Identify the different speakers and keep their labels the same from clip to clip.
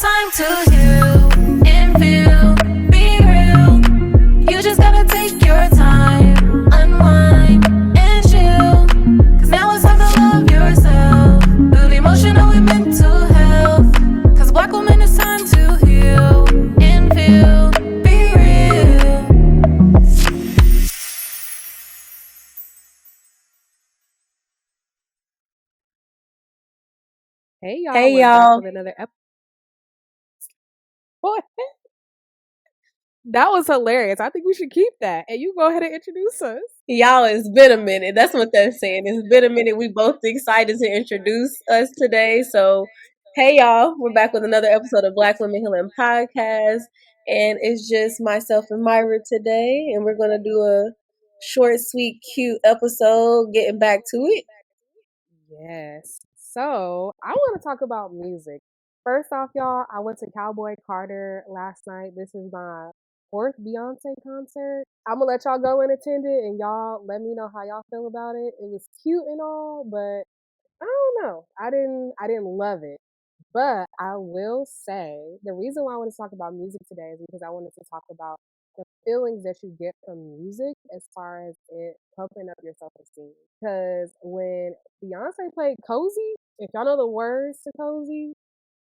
Speaker 1: it's time to heal and feel, be real. You just gotta take your time, unwind and chill. Cause now it's time to love yourself. Build emotional and mental health. Cause Black woman, it's time to heal and feel, be real.
Speaker 2: Hey y'all,
Speaker 3: Hey
Speaker 2: we're back
Speaker 3: y'all.
Speaker 2: with another episode. That was hilarious. I think we should keep that. And you go ahead and introduce us.
Speaker 3: Y'all, it's been a minute. That's what they're saying. It's been a minute. We both excited to introduce us today. So, hey y'all, we're back with another episode of Black Women Healing Podcast. And it's just myself and Myra today. And we're going to do a short, sweet, cute episode, getting back to it.
Speaker 2: Yes. So I want to talk about music. First off, y'all, I went to Cowboy Carter last night. This is my fourth Beyonce concert. I'm gonna let y'all go and attend it, and y'all let me know how y'all feel about it. It was cute and all, but I don't know. I didn't love it. But I will say the reason why I want to talk about music today is because I wanted to talk about the feelings that you get from music as far as it pumping up your self esteem. Because when Beyonce played Cozy, if y'all know the words to Cozy,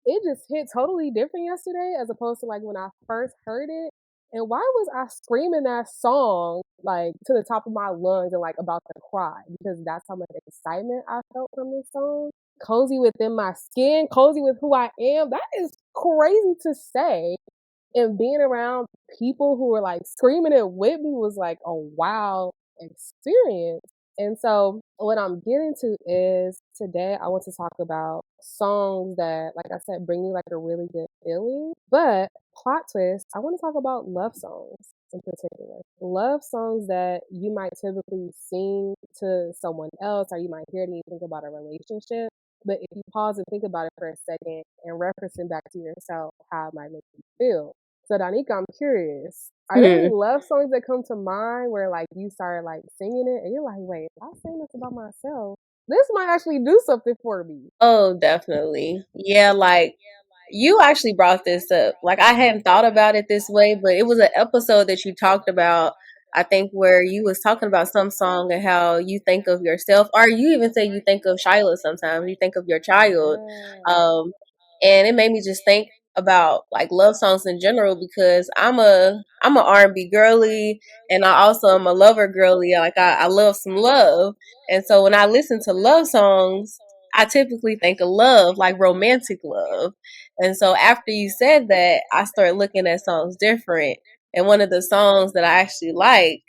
Speaker 2: it just hit totally different yesterday as opposed to like when I first heard it. And why was I screaming that song like to the top of my lungs and like about to cry? Because that's how much excitement I felt from this song. Cozy within my skin, cozy with who I am. That is crazy to say. And being around people who were like screaming it with me was like a wow experience. And so what I'm getting to is today I want to talk about songs that, like I said, bring you like a really good feeling. But plot twist, I want to talk about love songs in particular. Love songs that you might typically sing to someone else, or you might hear it and you think about a relationship. But if you pause and think about it for a second and referencing back to yourself, how it might make you feel. So Danica, I'm curious. Are there any love songs that come to mind where like you started like singing it and you're like, wait, if I sing this about myself, this might actually do something for me?
Speaker 3: Oh, definitely. Yeah, like you actually brought this up. Like I hadn't thought about it this way, but it was an episode that you talked about, I think, where you was talking about some song and how you think of yourself, or you even say you think of Shiloh sometimes, you think of your child.
Speaker 2: Yeah.
Speaker 3: Um, and it made me just think about like love songs in general because I'm a R&B girly, and I also am a lover girly. Like I love some love. And so when I listen to love songs, I typically think of love, like romantic love. And so after you said that, I started looking at songs different. And one of the songs that I actually like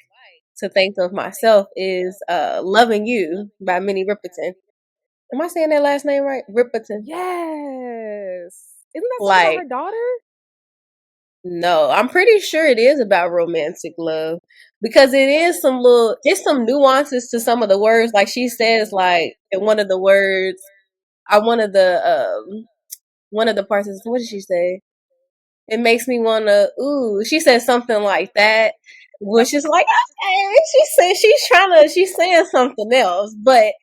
Speaker 3: to think of myself is Loving You by Minnie Riperton. Am I saying that last name right? Riperton.
Speaker 2: Yes. Isn't that song about
Speaker 3: Like,
Speaker 2: her daughter?
Speaker 3: no, I'm pretty sure it is about romantic love because it's some nuances to some of the words. Like she says, like in one of the words, I one of the parts is, what did she say? It makes me wanna, ooh, she said something like that, which is like, okay, she said she's saying something else, but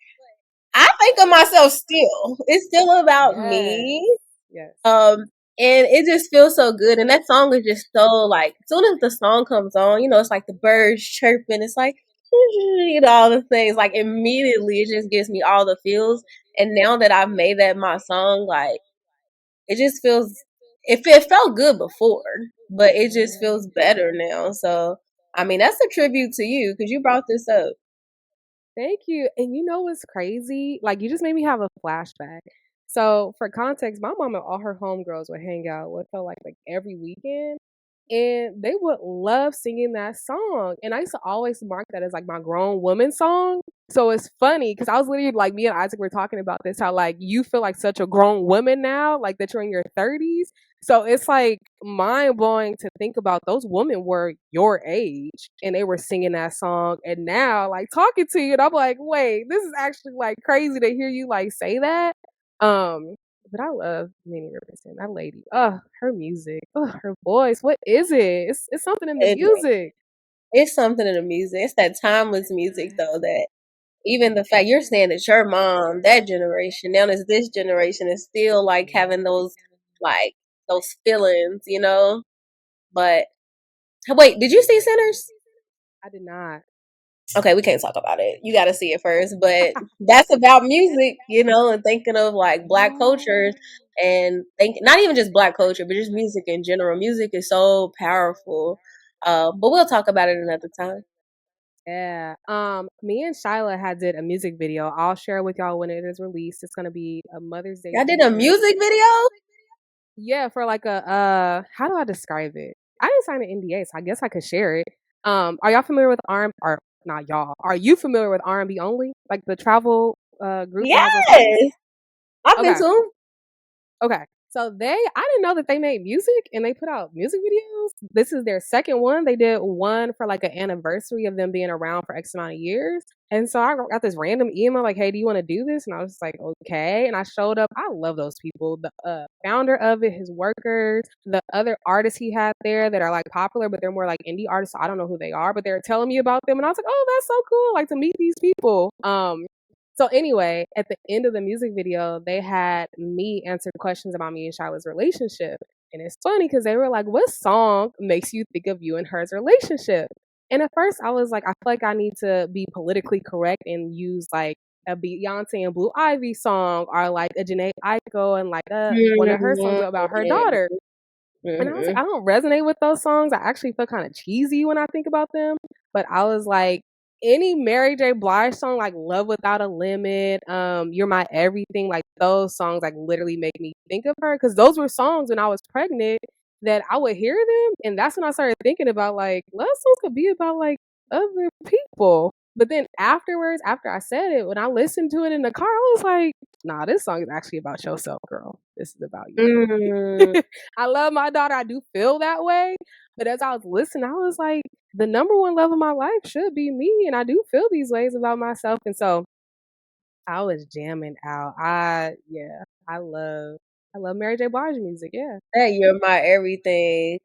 Speaker 3: I think of myself still. It's still about
Speaker 2: Yes.
Speaker 3: me.
Speaker 2: Yes.
Speaker 3: And it just feels so good. And that song is just so like, as soon as the song comes on, it's like the birds chirping. It's like, all the things. Like immediately, it just gives me all the feels. And now that I've made that my song, like it just feels. It felt good before, but it just feels better now. So, I mean, that's a tribute to you because you brought this up.
Speaker 2: Thank you. And you know what's crazy? Like you just made me have a flashback. So for context, my mom and all her homegirls would hang out what felt like every weekend. And they would love singing that song. And I used to always mark that as like my grown woman song. So it's funny because I was literally like me and Isaac were talking about this, how like you feel like such a grown woman now, like that you're in your 30s. So it's like mind blowing to think about those women were your age and they were singing that song. And now, like talking to you, and I'm like, wait, this is actually like crazy to hear you like say that. Um, but I love Minnie Riperton, that lady. Her music, her voice. What is it? It's something in the
Speaker 3: It,
Speaker 2: music.
Speaker 3: it's something in the music. It's that timeless music, though, that even the fact you're saying that your mom, that generation, now it's this generation, is still like having those like those feelings, you know. But wait, did you see Sinners?
Speaker 2: I did not.
Speaker 3: Okay, we can't talk about it. You got to see it first. But that's about music, you know, and thinking of like black cultures and think not even just black culture, but just music in general. Music is so powerful. But we'll talk about it another time.
Speaker 2: Yeah. Me and Shyla had did a music video. I'll share with y'all when it is released. It's gonna be a Mother's Day
Speaker 3: Y'all did a
Speaker 2: feature.
Speaker 3: music video?
Speaker 2: Yeah, for like a how do I describe it? I didn't sign an NDA, so I guess I could share it. Are y'all familiar with R or not y'all? Are you familiar with R&B only? Like the travel group that has those parties?
Speaker 3: Yes. I've been
Speaker 2: Okay.
Speaker 3: to 'em.
Speaker 2: Okay. So I didn't know that they made music and they put out music videos. This is their second one. They did one for like an anniversary of them being around for X amount of years. And so I got this random email like, "Hey, do you want to do this?" And I was just like, "Okay." And I showed up. I love those people. The founder of it, his workers, the other artists he had there that are like popular, but they're more like indie artists. So I don't know who they are, but they were telling me about them, and I was like, "Oh, that's so cool! Like to meet these people." So anyway, at the end of the music video, they had me answer questions about me and Shiloh's relationship. And it's funny because they were like, "What song makes you think of you and her's relationship?" And at first I was like, I feel like I need to be politically correct and use like a Beyonce and Blue Ivy song or like a Janae Aiko and like one of her songs about her daughter. And I was like, I don't resonate with those songs. I actually feel kind of cheesy when I think about them. But I was like, any Mary J. Blige song, like Love Without a Limit, You're My Everything, like those songs like literally make me think of her. Because those were songs when I was pregnant that I would hear them. And that's when I started thinking about like, love songs could be about like other people. But then afterwards, after I said it, when I listened to it in the car, I was like, nah, this song is actually about yourself, girl. This is about you.
Speaker 3: Mm.
Speaker 2: I love my daughter. I do feel that way. But as I was listening, I was like, the number one love of my life should be me. And I do feel these ways about myself. And so I was jamming out. I love Mary J. Blige music. Yeah.
Speaker 3: That you're my everything.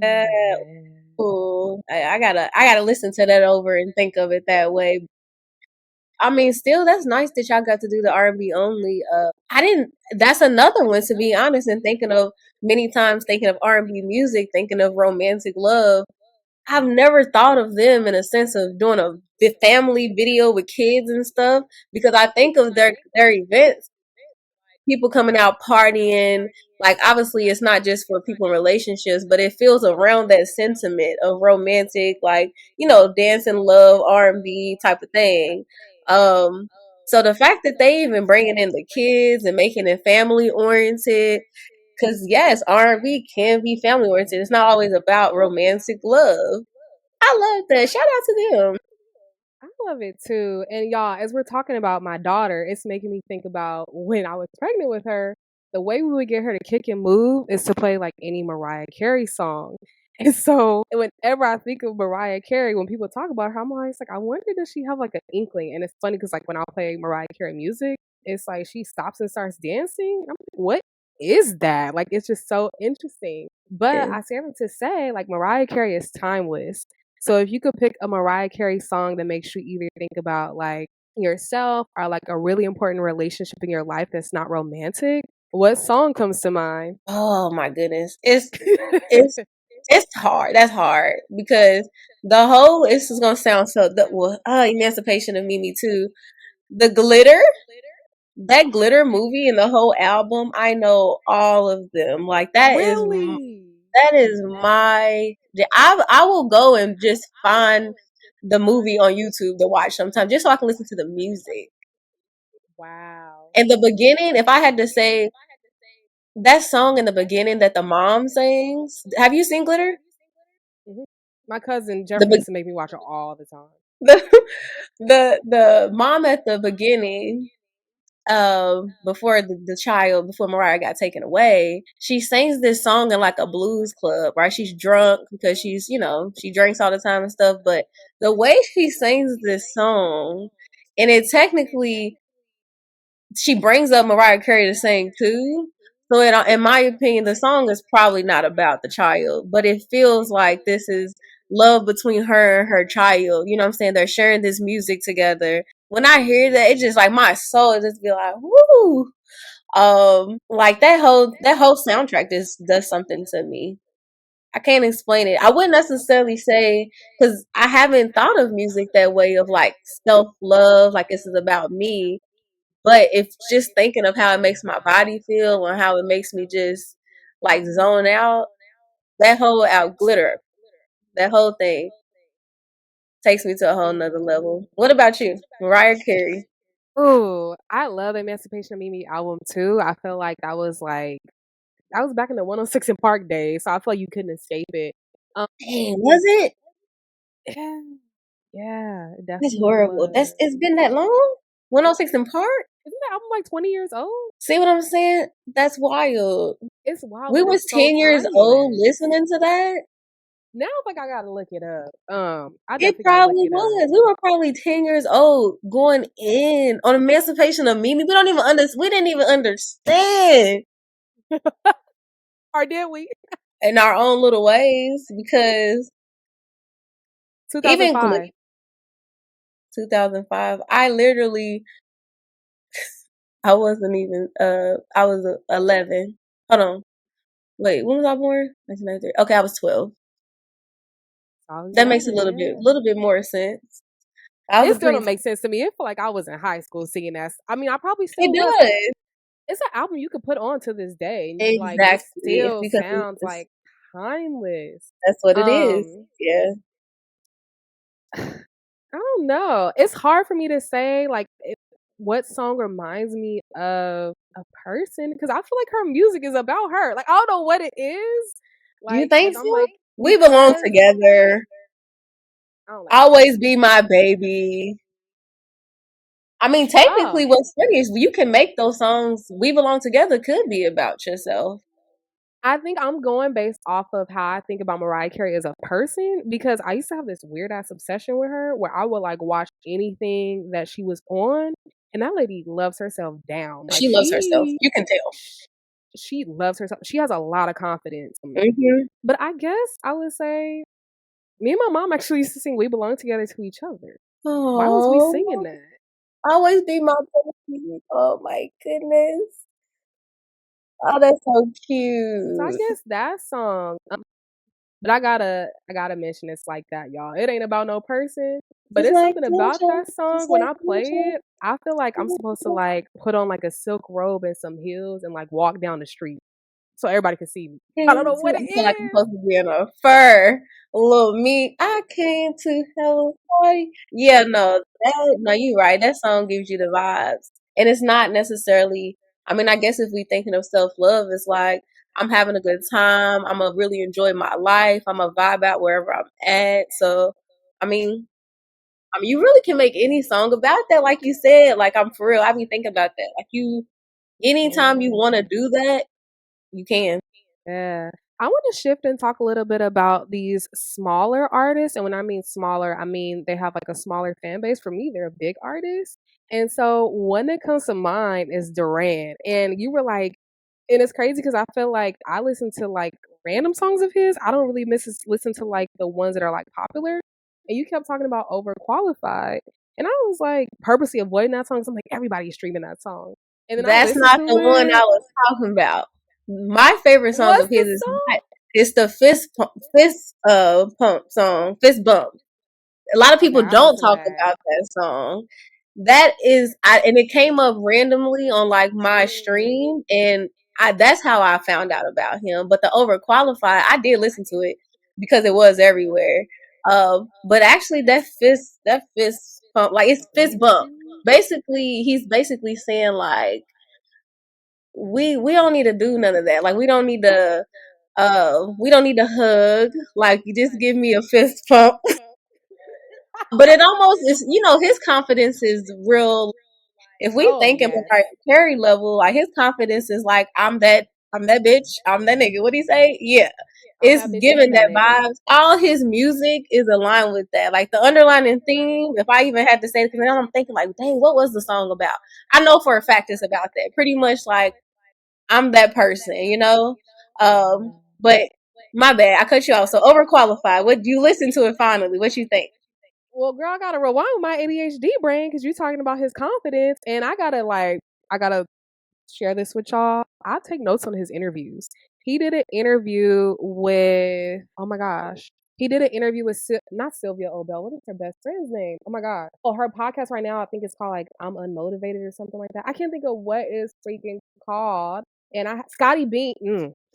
Speaker 3: Uh, cool. I gotta listen to that over and think of it that way. I mean, still, that's nice that y'all got to do the R&B only. I didn't. That's another one, to be honest. And thinking of many times, thinking of R&B music, thinking of romantic love. I've never thought of them in a sense of doing a family video with kids and stuff because I think of their events, people coming out partying. Like obviously, it's not just for people in relationships, but it feels around that sentiment of romantic, like dancing, love, R&B type of thing. Um, so the fact that they even bringing in the kids and making it family oriented, because yes, R&B can be family oriented. It's not always about romantic love. I love that. Shout out to them.
Speaker 2: I love it too. And y'all, as we're talking about my daughter, it's making me think about when I was pregnant with her. The way we would get her to kick and move is to play like any Mariah Carey song. And so whenever I think of Mariah Carey, when people talk about her, I'm always like, I wonder does she have like an inkling? And it's funny because like when I play Mariah Carey music, it's like she stops and starts dancing. I'm like, what is that? Like it's just so interesting. But
Speaker 3: Yeah.
Speaker 2: I say everything to say, like Mariah Carey is timeless. So if you could pick a Mariah Carey song that makes you either think about like yourself or like a really important relationship in your life that's not romantic, what song comes to mind?
Speaker 3: Oh my goodness. It's it's hard. That's hard because the whole this is gonna sound so Emancipation of Mimi too. The glitter, that glitter movie and the whole album, I know all of them. Like
Speaker 2: Really?
Speaker 3: that is my I will go and just find the movie on YouTube to watch sometime just so I can listen to the music.
Speaker 2: Wow.
Speaker 3: In the beginning, if I had to say that song in the beginning that the mom sings, have you seen Glitter?
Speaker 2: Mhm. My cousin
Speaker 3: The
Speaker 2: Jeffrey
Speaker 3: be-
Speaker 2: used to make me watch it all the time.
Speaker 3: the the mom at the beginning, before before Mariah got taken away, she sings this song in like a blues club, right? She's drunk because she drinks all the time and stuff, but the way she sings this song, and it technically she brings up Mariah Carey to sing too. So in my opinion, the song is probably not about the child, but it feels like this is love between her and her child. You know what I'm saying? They're sharing this music together. When I hear that, it's just like my soul just be like, woo. Like that whole soundtrack just does something to me. I can't explain it. I wouldn't necessarily say, because I haven't thought of music that way, of like self love, like this is about me. But if just thinking of how it makes my body feel or how it makes me just like zone out, that whole out glitter, that whole thing takes me to a whole nother level. What about you, Mariah Carey?
Speaker 2: Ooh, I love the Emancipation of Mimi album too. I feel like that was back in the 106 in Park days, so I feel like you couldn't escape it.
Speaker 3: Dang, was it?
Speaker 2: Yeah, yeah, it
Speaker 3: That's
Speaker 2: definitely
Speaker 3: horrible.
Speaker 2: was.
Speaker 3: It's been that long. 106 in Park.
Speaker 2: Isn't that album like 20 years old?
Speaker 3: See what I'm saying? That's wild.
Speaker 2: It's wild,
Speaker 3: We
Speaker 2: but
Speaker 3: was
Speaker 2: it's so
Speaker 3: 10 years old
Speaker 2: timeless.
Speaker 3: listening to that.
Speaker 2: Now I think I gotta look it up. I
Speaker 3: It
Speaker 2: definitely gotta look
Speaker 3: probably
Speaker 2: it up.
Speaker 3: was. We were probably 10 years old going in on Emancipation of Mimi. We didn't even understand
Speaker 2: Or did we?
Speaker 3: in our own little ways, because even
Speaker 2: 2005.
Speaker 3: 2005, I wasn't even, I was 11. Hold on. Wait, when was I born? 1993. Okay, I was 12.
Speaker 2: I was
Speaker 3: That makes a
Speaker 2: 11, yeah.
Speaker 3: little bit more sense. I was
Speaker 2: It
Speaker 3: a
Speaker 2: still
Speaker 3: pre.
Speaker 2: don't make sense to me. It feel like I was in high school singing that. I mean, I probably
Speaker 3: It
Speaker 2: still was.
Speaker 3: does.
Speaker 2: It's an album you could put on to this day, and like it
Speaker 3: Exactly. It's
Speaker 2: still
Speaker 3: because
Speaker 2: sounds like timeless.
Speaker 3: that's what it is.
Speaker 2: Um,
Speaker 3: Yeah.
Speaker 2: I don't know. It's hard for me to say like what song reminds me of a person because I feel like her music is about her. Like I don't know what it is.
Speaker 3: You
Speaker 2: Like,
Speaker 3: think
Speaker 2: but I'm
Speaker 3: so?
Speaker 2: like
Speaker 3: We belong
Speaker 2: because
Speaker 3: together.
Speaker 2: I don't like that
Speaker 3: Always
Speaker 2: song.
Speaker 3: be my baby. I mean,
Speaker 2: Oh,
Speaker 3: technically, what's funny is you can make those songs. We belong together could be about yourself.
Speaker 2: I think I'm going based off of how I think about Mariah Carey as a person because I used to have this weird ass obsession with her where I would like watch anything that she was on, and that lady loves herself down. Like
Speaker 3: She loves herself. You can tell.
Speaker 2: she loves herself. She has a lot of confidence.
Speaker 3: Mm-hmm.
Speaker 2: But I guess I would say me and my mom actually used to sing "We Belong Together" to each other. Why was we singing
Speaker 3: Oh,
Speaker 2: that?
Speaker 3: always be my baby. Oh my goodness. Oh, that's so
Speaker 2: So I
Speaker 3: cute.
Speaker 2: guess that song. But I gotta mention it's like that, y'all. It ain't about no person, but
Speaker 3: Just
Speaker 2: it's
Speaker 3: like
Speaker 2: something about
Speaker 3: Georgia.
Speaker 2: that song.
Speaker 3: Just
Speaker 2: When
Speaker 3: like
Speaker 2: I play
Speaker 3: Georgia.
Speaker 2: it, I feel like I'm supposed to like put on like a silk robe and some heels and like walk down the street so everybody can see me. I don't know what it
Speaker 3: You feel like I'm
Speaker 2: is.
Speaker 3: supposed to be in a fur. Little me, I came to help party. Yeah, no, you're right. That song gives you the vibes. And it's not necessarily, I mean, I guess if we thinking of self love, it's like I'm having a good time. I'm gonna really enjoy my life. I'm gonna vibe out wherever I'm at. So, I mean, you really can make any song about that, like you said. Like I'm for real. I be thinking about that. Like anytime you want to
Speaker 2: Yeah.
Speaker 3: do that, you can.
Speaker 2: Yeah. I want to shift and talk a little bit about these smaller artists. And when I mean smaller, I mean they have like a smaller fan base. For me, they're a big artist. And so one that comes to mind is Duran. And you were like, and it's crazy because I feel like I listen to like random songs of his. I don't really listen to like the ones that are like popular. And you kept talking about overqualified. And I was like purposely avoiding that song. 'Cause I'm like, everybody's streaming that song. And then I
Speaker 3: That's
Speaker 2: listened
Speaker 3: not
Speaker 2: to
Speaker 3: the one I
Speaker 2: it.
Speaker 3: was talking about. My favorite song
Speaker 2: What's
Speaker 3: of
Speaker 2: the
Speaker 3: his is
Speaker 2: song?
Speaker 3: it's the fist pump song, fist bump. A lot of
Speaker 2: Okay,
Speaker 3: people
Speaker 2: I haven't
Speaker 3: don't
Speaker 2: listened to
Speaker 3: talk
Speaker 2: that.
Speaker 3: about that song. And it came up randomly on like my stream, and that's how I found out about him. But the overqualified, I did listen to it because it was everywhere. But actually, that fist pump, like it's fist bump. Basically, he's basically saying like we don't need to do none of that. Like we don't need to hug. Like you just give me a fist pump. But it almost is, his confidence is real. If we
Speaker 2: Oh
Speaker 3: think of the
Speaker 2: yes.
Speaker 3: Mariah Carey level, like his confidence is like, I'm that bitch, I'm that nigga. What do you say? Yeah.
Speaker 2: I'm
Speaker 3: It's
Speaker 2: that bitch and
Speaker 3: giving
Speaker 2: that
Speaker 3: that
Speaker 2: nigga.
Speaker 3: vibes. All his music is aligned with that. Like the underlining theme, if I even had to say it, because now I'm thinking like, dang, what was the song about? I know for a fact it's about that. Pretty much like I'm that person. But my bad, I cut you off. So overqualified. What you listen to it finally? What you think?
Speaker 2: Well, girl, I gotta rewind with my ADHD brain because you're talking about his confidence, and I gotta share this with y'all. I take notes on his interviews. He did an interview with, oh my gosh. He did an interview with not Sylvia Obell. What is her best friend's name? Oh my god. Oh, her podcast right now, I think it's called like I'm Unmotivated or something like that. I can't think of what is freaking called. And Scotty Bean.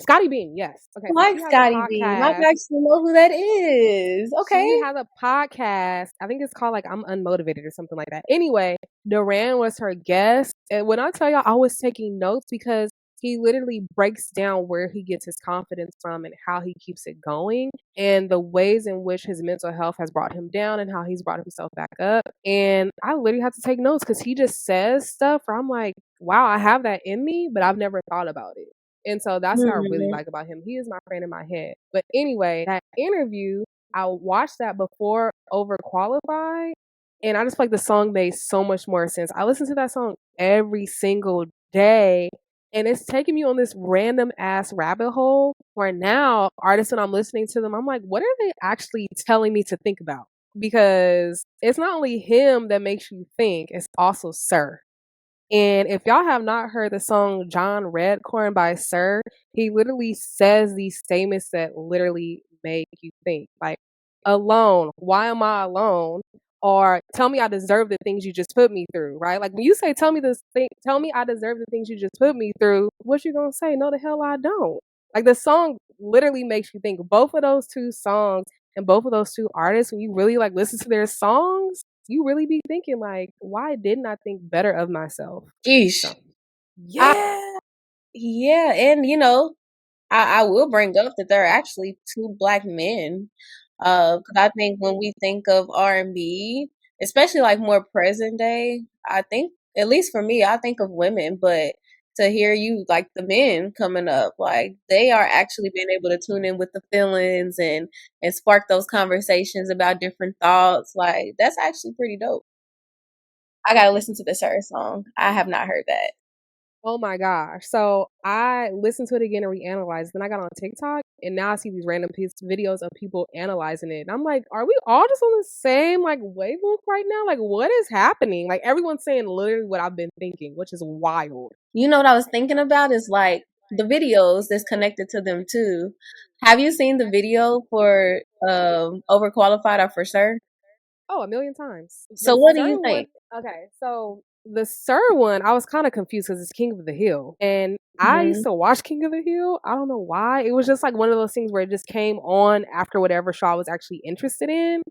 Speaker 2: Scotty Bean, yes. Okay, so
Speaker 3: Like
Speaker 2: she has a
Speaker 3: Scotty Beam. I
Speaker 2: podcast.
Speaker 3: actually know who that is. Okay.
Speaker 2: She has a podcast. I think it's called like I'm Unmotivated or something like that. Anyway, Duran was her guest. And when I tell y'all, I was taking notes because he literally breaks down where he gets his confidence from and how he keeps it going and the ways in which his mental health has brought him down and how he's brought himself back up. And I literally have to take notes because he just says stuff where I'm like, wow, I have that in me, but I've never thought about it. And so that's what I really like about him. He is my friend in my head. But anyway, that interview, I watched that before Overqualified, and I just feel like the song made so much more sense. I listen to that song every single day, and it's taking me on this random ass rabbit hole where now artists, when I'm listening to them, I'm like, what are they actually telling me to think about? Because it's not only him that makes you think, it's also Sir. And if y'all have not heard the song John Redcorn by Sir, he literally says these statements that literally make you think. Like, alone, why am I alone? Or tell me I deserve the things you just put me through, right? Like when you say tell me tell me I deserve the things you just put me through, what you gonna say? No, the hell I don't. Like the song literally makes you think. Both of those two songs and both of those two artists, when you really like listen to their songs, you really be thinking like, why didn't I think better of myself?
Speaker 3: Geesh.
Speaker 2: So, yeah.
Speaker 3: Yeah, and you know, I will bring up that there are actually two black men. 'Cause I think when we think of R&B, especially like more present day, I think, at least for me, I think of women, but to hear you like the men coming up, like they are actually being able to tune in with the feelings and spark those conversations about different thoughts. Like that's actually pretty dope. I gotta listen to the Sir song. I have not heard that.
Speaker 2: Oh my gosh. So I listened to it again and reanalyzed. Then I got on TikTok and now I see these random videos of people analyzing it. And I'm like, are we all just on the same like wavelength right now? Like what is happening? Like everyone's saying literally what I've been thinking, which is wild.
Speaker 3: You know what I was thinking about is like the videos that's connected to them too. Have you seen the video for Overqualified or for Sir?
Speaker 2: Oh, a million times.
Speaker 3: So
Speaker 2: The
Speaker 3: what do
Speaker 2: Sir
Speaker 3: you
Speaker 2: one,
Speaker 3: think?
Speaker 2: okay, so the Sir one, I was kind of confused because it's King of the Hill. And I used
Speaker 3: Mhm.
Speaker 2: to watch King of the Hill. I don't know why. It was just like one of those things where it just came on after whatever show I was actually interested in.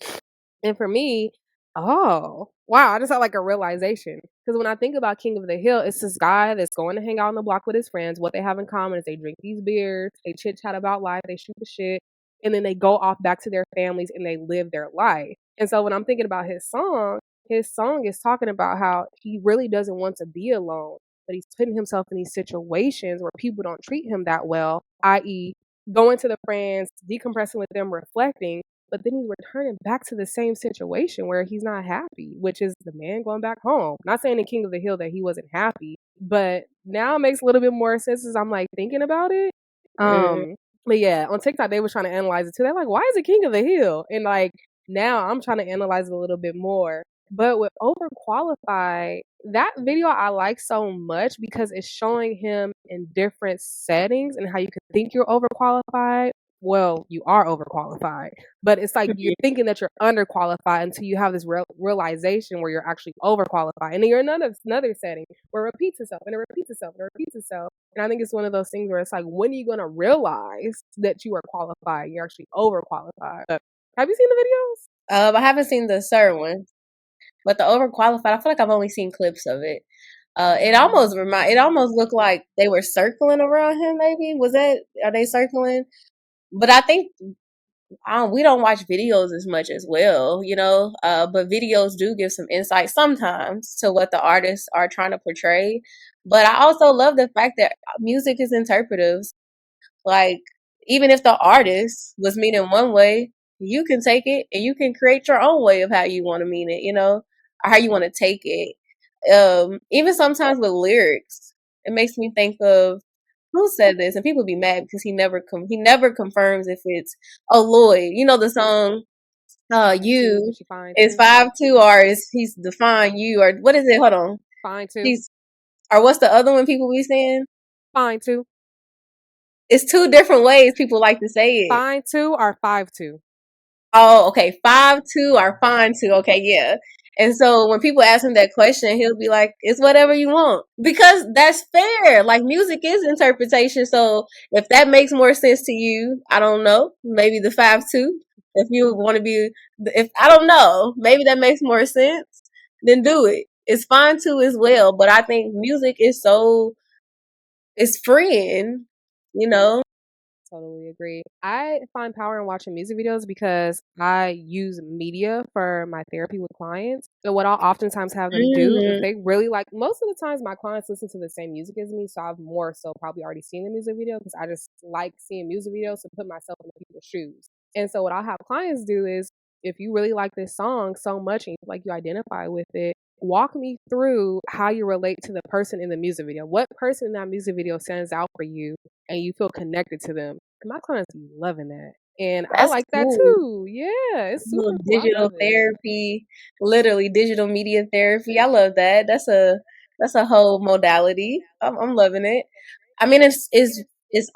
Speaker 2: And for me, oh, wow, I just had like a realization. Because when I think about King of the Hill, it's this guy that's going to hang out on the block with his friends. What they have in common is they drink these beers, they chit chat about life, they shoot the shit, and then they go off back to their families and they live their life. And so when I'm thinking about his song is talking about how he really doesn't want to be alone, but he's putting himself in these situations where people don't treat him that well, i.e., going to the friends, decompressing with them, reflecting, but then he's returning back to the same situation where he's not happy, which is the man going back home. Not saying in King of the Hill that he wasn't happy, but now it makes a little bit more sense as I'm like thinking about it.
Speaker 3: Mm.
Speaker 2: But yeah, on TikTok they were trying to analyze it too. They're like, why is it King of the Hill? And like now I'm trying to analyze it a little bit more. But with Overqualified, that video I like so much because it's showing him in different settings and how you could think you're overqualified. Well, you are overqualified, but it's like you're thinking that you're underqualified until you have this realization where you're actually overqualified. And then you're in another setting where it repeats itself and it repeats itself and it repeats itself. And I think it's one of those things where it's like, when are you going to realize that you are qualified? You're actually overqualified. Have you seen the videos?
Speaker 3: I haven't seen the Sir one, but the Overqualified, I feel like I've only seen clips of it. It almost looked like they were circling around him. Maybe are they circling? But I think we don't watch videos as much as well, you know. But videos do give some insight sometimes to what the artists are trying to portray. But I also love the fact that music is interpretive. Like, even if the artist was meaning one way, you can take it and you can create your own way of how you want to mean it, you know, or how you want to take it. Even sometimes with lyrics, it makes me think of who said this, and people be mad because he never confirms if it's Lloyd. You know the song,
Speaker 2: Too,
Speaker 3: you
Speaker 2: is she fine
Speaker 3: is
Speaker 2: too?
Speaker 3: 5'2", or is he's define you, or what is it? Hold on,
Speaker 2: Fine too.
Speaker 3: he's Or what's the other one people be saying?
Speaker 2: Fine two.
Speaker 3: It's two different ways people like to say it.
Speaker 2: Fine two or 5-2.
Speaker 3: Oh, okay. 5-2 or fine 2. Okay, yeah. And so when people ask him that question, he'll be like, it's whatever you want. Because that's fair. Like music is interpretation. So if that makes more sense to you, I don't know. Maybe the 5-2. If you want to be, if I don't know, maybe that makes more sense, then do it. It's fine too as well. But I think music is it's freeing, you know?
Speaker 2: Totally agree. I find power in watching music videos because I use media for my therapy with clients. So what I'll oftentimes have them do, if
Speaker 3: Mm-hmm.
Speaker 2: they really like, most of the times my clients listen to the same music as me, so I've more so probably already seen the music video because I just like seeing music videos to put myself in the people's shoes. And so what I'll have clients do is, if you really like this song so much and like you identify with it, walk me through how you relate to the person in the music video. What person in that music video stands out for you and you feel connected to them? My clients be loving that. And I
Speaker 3: That's
Speaker 2: like that
Speaker 3: cool.
Speaker 2: too. Yeah, it's
Speaker 3: Little
Speaker 2: super cool. I
Speaker 3: digital
Speaker 2: love it.
Speaker 3: therapy, literally digital media therapy. I love that. That's a whole modality. I'm loving it. I mean, it's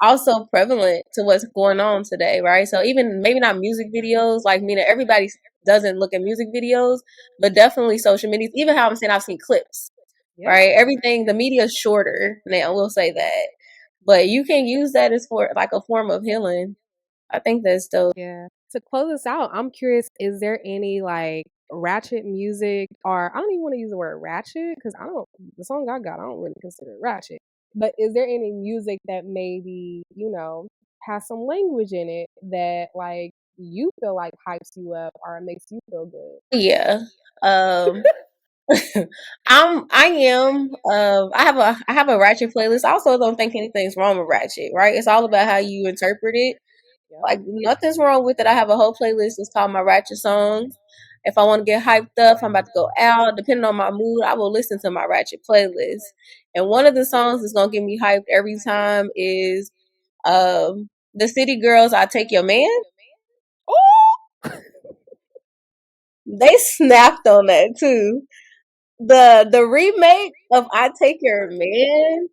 Speaker 3: also prevalent to what's going on today, right? So even maybe not music videos, like meaning everybody doesn't look at music videos, but definitely social media. Even how I'm saying I've seen clips,
Speaker 2: Yeah.
Speaker 3: right? Everything the media is shorter now. We'll say that, but you can use that as for like a form of healing. I think that's dope.
Speaker 2: Yeah. To close us out, I'm curious, is there any like ratchet music, or I don't even want to use the word ratchet because I don't, the song I got, I don't really consider it ratchet. But is there any music that maybe, has some language in it that like you feel like hypes you up or makes you feel good?
Speaker 3: Yeah. Um I have a ratchet playlist. I also don't think anything's wrong with ratchet, right? It's all about how you interpret it.
Speaker 2: Yep.
Speaker 3: Like nothing's wrong with it. I have a whole playlist that's called my ratchet songs. If I want to get hyped up, if I'm about to go out, depending on my mood, I will listen to my ratchet playlist. And one of the songs that's gonna get me hyped every time is the City Girls I Take Your Man.
Speaker 2: Oh,
Speaker 3: They snapped on that too. The remake of I Take Your Man,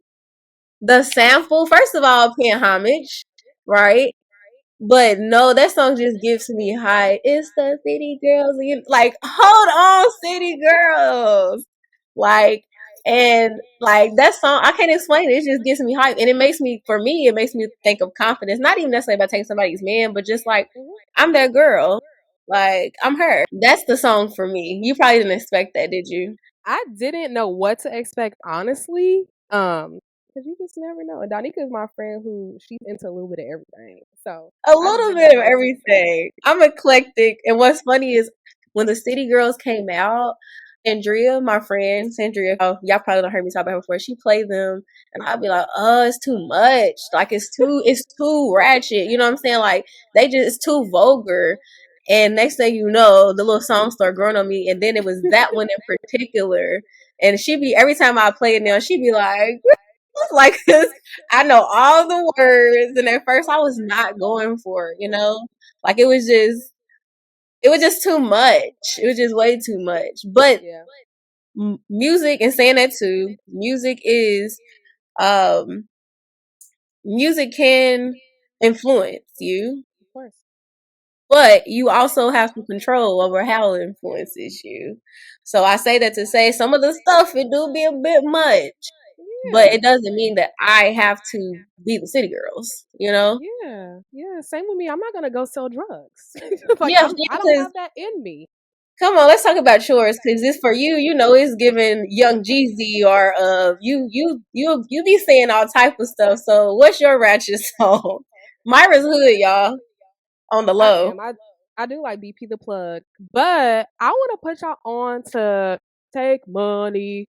Speaker 3: the sample, first of all, paying homage, right? But no, that song just gives me high. It's the City Girls again. Like, hold on, City Girls. Like, and like that song, I can't explain it. It just gives me hype. And it makes me, for me, it makes me think of confidence. Not even necessarily about taking somebody's man, but just like,
Speaker 2: mhm.
Speaker 3: I'm that girl. Like, I'm her. That's the song for me. You probably didn't expect that, did you?
Speaker 2: I didn't know what to expect, honestly. Because you just never know. And Donika is my friend who she's into a little bit of everything. So
Speaker 3: A
Speaker 2: I just
Speaker 3: little
Speaker 2: did not
Speaker 3: bit of
Speaker 2: know what to expect.
Speaker 3: everything. I'm eclectic. And what's funny is when the City Girls came out, Sandria, my friend, Sandria, oh, y'all probably don't heard me talk about her before. She played them, and I'd be like, "Oh, it's too much. Like it's too ratchet." You know what I'm saying? Like they just it's too vulgar. And next thing you know, the little song started growing on me, and then it was that one in particular. And she be every time I play it now, she'd be like, like, 'cause I know all the words, and at first I was not going for it, you know, like it was just too much. It was just way too much. But
Speaker 2: Yeah,
Speaker 3: music, and saying that too, um music can influence you,
Speaker 2: of course.
Speaker 3: but you also have some control over how it influences you. So I say that to say some of the stuff it do be a bit much, but
Speaker 2: Yeah.
Speaker 3: it doesn't mean that I have to be the city girls, you know?
Speaker 2: Yeah. Yeah. Same with me. I'm not gonna go sell drugs. Like
Speaker 3: Yeah,
Speaker 2: I don't
Speaker 3: because
Speaker 2: have that in me.
Speaker 3: come on, let's talk about chores. Because this for you, you know, it's giving Young Jeezy or you be saying all type of stuff. So what's your ratchet song? Myra's hood, y'all, on the
Speaker 2: I
Speaker 3: low.
Speaker 2: am. I do like BP the plug, but I want to put y'all on to Take Money.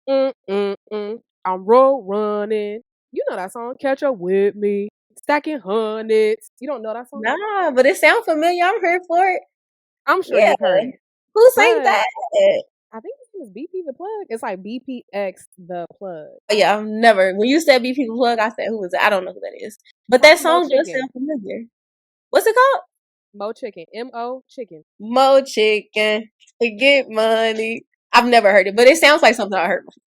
Speaker 2: I'm road running. You know that song? Catch up with me. Stacking hundreds. You don't know that song?
Speaker 3: Nah, but it sounds familiar. I'm here for it.
Speaker 2: I'm sure
Speaker 3: Yeah,
Speaker 2: you've heard it,
Speaker 3: who sang
Speaker 2: but
Speaker 3: that?
Speaker 2: I think his name is BP the plug. It's like BPX the plug.
Speaker 3: Oh, yeah, I've never. When you said BP Plug, I said who is it? I don't know who that is. But that
Speaker 2: Probably Mo
Speaker 3: song does
Speaker 2: Chicken.
Speaker 3: sound familiar. What's it called?
Speaker 2: Mo Chicken. MO Chicken.
Speaker 3: Mo Chicken to get money. I've never heard it, but it sounds like something I heard before.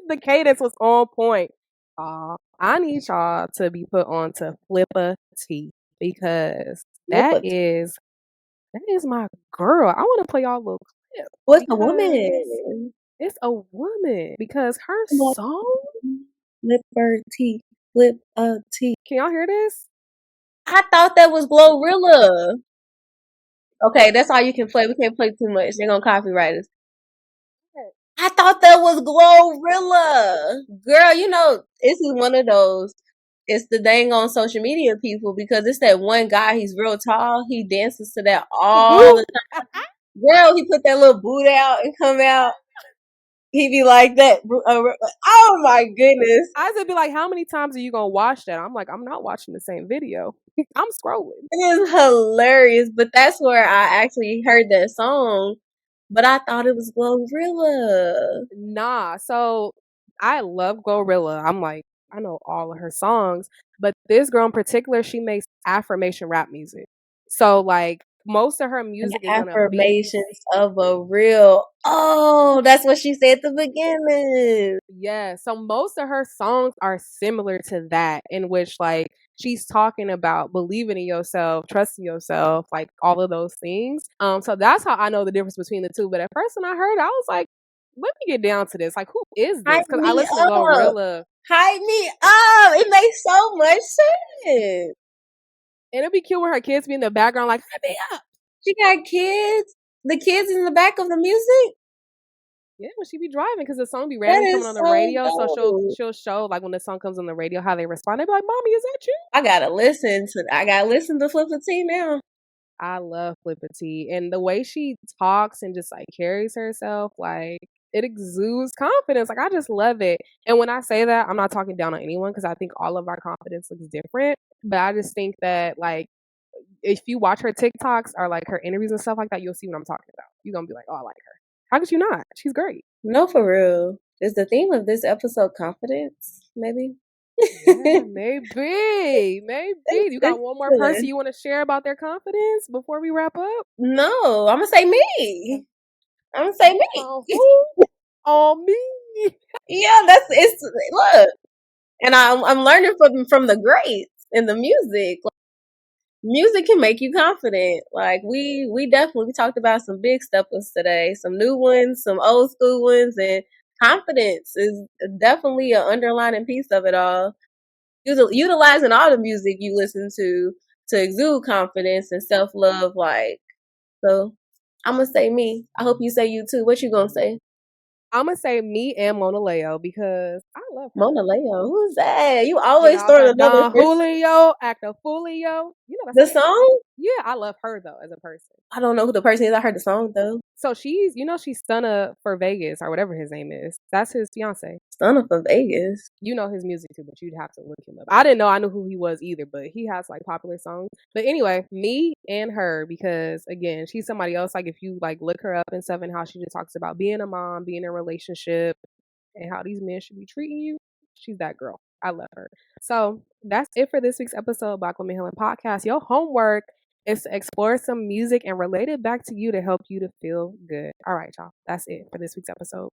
Speaker 2: The cadence was on point. I need y'all to be put on to Flippa T because
Speaker 3: Flippa.
Speaker 2: that is my girl. I want to play y'all a little clip
Speaker 3: What's a
Speaker 2: because
Speaker 3: woman?
Speaker 2: it's a woman because her
Speaker 3: Flippa
Speaker 2: song.
Speaker 3: T. Flippa T.
Speaker 2: Can y'all hear this?
Speaker 3: I thought that was Glorilla. Okay, that's all you can play. We can't play too much. They're gonna copyright us. I thought that was Glorilla. Girl, you know, this is one of those. It's the dang on social media people because it's that one guy, he's real tall. He dances to that all the time. Girl, he put that little boot out and come out. He be like that. Oh my goodness.
Speaker 2: I would be like, how many times are you gonna watch that? I'm like, I'm not watching the same video. I'm scrolling.
Speaker 3: It is hilarious, but that's where I actually heard that song. But I thought it was Glorilla.
Speaker 2: Nah, so I love Glorilla. I'm like, I know all of her songs, but this girl in particular, she makes affirmation rap music. So like most of her music is gonna be
Speaker 3: Affirmations of a real. Oh, that's what she said at the beginning.
Speaker 2: yeah. So most of her songs are similar to that, in which like she's talking about believing in yourself, trusting yourself, like all of those things. So that's how I know the difference between the two. But at first when I heard it, I was like, let me get down to this. Like, who is this?
Speaker 3: Hype
Speaker 2: Because I
Speaker 3: me
Speaker 2: listen to
Speaker 3: up.
Speaker 2: Glorilla.
Speaker 3: Hype me up. It makes so much sense.
Speaker 2: And it'd be cute when her kids be in the background, like, hype me up.
Speaker 3: She got kids. The kids in the back of the music.
Speaker 2: Yeah, when she be driving, because the song be
Speaker 3: That
Speaker 2: randomly
Speaker 3: is
Speaker 2: coming on the
Speaker 3: so
Speaker 2: radio, so
Speaker 3: dope.
Speaker 2: she'll show like when the song comes on the radio how they respond. They be like, "Mommy, is that you?"
Speaker 3: I gotta listen to Flippa T now.
Speaker 2: I love Flippa T, and the way she talks and just like carries herself, like it exudes confidence. Like I just love it. And when I say that, I'm not talking down on anyone because I think all of our confidence looks different. But I just think that like if you watch her TikToks or like her interviews and stuff like that, you'll see what I'm talking about. You're gonna be like, "Oh, I like her." How could you not? She's great.
Speaker 3: No, for real. Is the theme of this episode confidence? Maybe.
Speaker 2: Yeah, maybe. You got one more person
Speaker 3: Good.
Speaker 2: you want to share about their confidence before we wrap up?
Speaker 3: No, I'm gonna say me. I'm gonna say me.
Speaker 2: Oh, who? On me.
Speaker 3: Yeah, it's look, and I'm learning from the greats in the music. Like, music can make you confident. Like we definitely talked about some big steppers today, some new ones, some old school ones, and confidence is definitely an underlining piece of it all. Utilizing all the music you listen to exude confidence and self love. Like so, I'm gonna say me. I hope you say you too. What you gonna say?
Speaker 2: I'm gonna say me and Mona Leo because I love her.
Speaker 3: Mona Leo. Who's that? You
Speaker 2: Get
Speaker 3: always
Speaker 2: out
Speaker 3: throwing
Speaker 2: that
Speaker 3: another
Speaker 2: Don
Speaker 3: person.
Speaker 2: Julio, actor Fulio. You know
Speaker 3: The
Speaker 2: that's
Speaker 3: song?
Speaker 2: yeah, I love her though as a person.
Speaker 3: I don't know who the person is. I heard the song though.
Speaker 2: So she's Stunna for Vegas or whatever his name is. That's his fiance.
Speaker 3: Stunna for Vegas.
Speaker 2: You know his music too, but you'd have to look him up. I didn't know I knew who he was either, but he has like popular songs. But anyway, me and her, because again, she's somebody else. Like if you like look her up and stuff and how she just talks about being a mom, being in a relationship, and how these men should be treating you, she's that girl. I love her. So that's it for this week's episode of Black Women Healing Podcast. Your homework is to explore some music and relate it back to you to help you to feel good. All right, y'all. That's it for this week's episode.